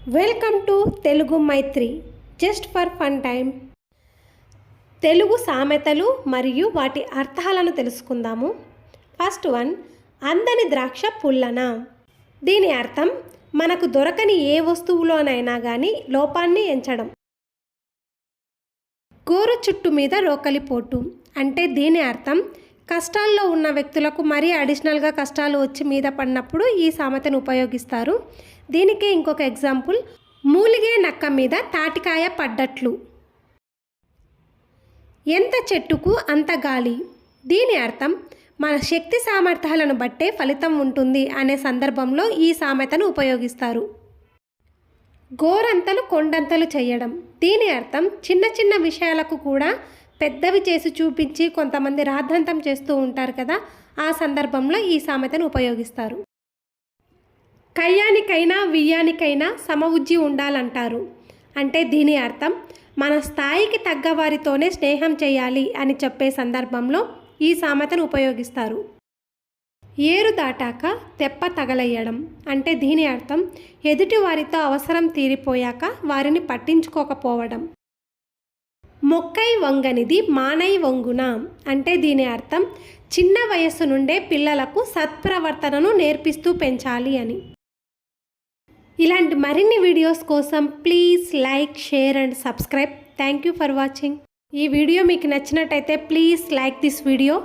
Welcome to Telugu Maitri just for fun time. Telugu సామెతలు మరియు వాటి అర్థాలను తెలుసుకుందాము. ఫస్ట్ వన్, అందని ద్రాక్ష పుల్లన. దీని అర్థం మనకు దొరకని ఏ వస్తువులోనైనా కానీ లోపాన్ని ఎంచడం. గోరు చుట్టు మీద రోకలిపోటు అంటే దీని అర్థం కష్టాల్లో ఉన్న వ్యక్తులకు మరీ అడిషనల్గా కష్టాలు వచ్చి మీద పడినప్పుడు ఈ సామెతను ఉపయోగిస్తారు. దీనికే ఇంకొక ఎగ్జాంపుల్, మూలిగే నక్క మీద తాటికాయ పడ్డట్లు. ఎంత చెట్టుకు అంత గాలి. దీని అర్థం మన శక్తి సామర్థ్యాలను బట్టే ఫలితం ఉంటుంది అనే సందర్భంలో ఈ సామెతను ఉపయోగిస్తారు. గోరంతలు కొండంతలు చేయడం. దీని అర్థం చిన్న చిన్న విషయాలకు కూడా పెద్దవి చేసి చూపించి కొంతమంది రాద్ధాంతం చేస్తూ ఉంటారు కదా, ఆ సందర్భంలో ఈ సామెతను ఉపయోగిస్తారు. కయ్యానికైనా వియ్యానికైనా సమవుజ్జి ఉండాలంటారు. అంటే దీని అర్థం మన స్థాయికి తగ్గ వారితోనే స్నేహం చేయాలి అని చెప్పే సందర్భంలో ఈ సామెతను ఉపయోగిస్తారు. ఏరు దాటాక తెప్ప తగలయ్యడం అంటే దీని అర్థం ఎదుటి వారితో అవసరం తీరిపోయాక వారిని పట్టించుకోకపోవడం. మొక్కై వంగనిది మానై వంగున అంటే దీని అర్థం చిన్న వయస్సు నుండే పిల్లలకు సత్ప్రవర్తనను నేర్పిస్తూ పెంచాలి అని. ఇలాంటి మరిన్ని వీడియోస్ కోసం please like, share and subscribe. Thank you for watching. ఈ వీడియో మీకు నచ్చినట్టయితే ప్లీజ్ లైక్ దిస్ వీడియో.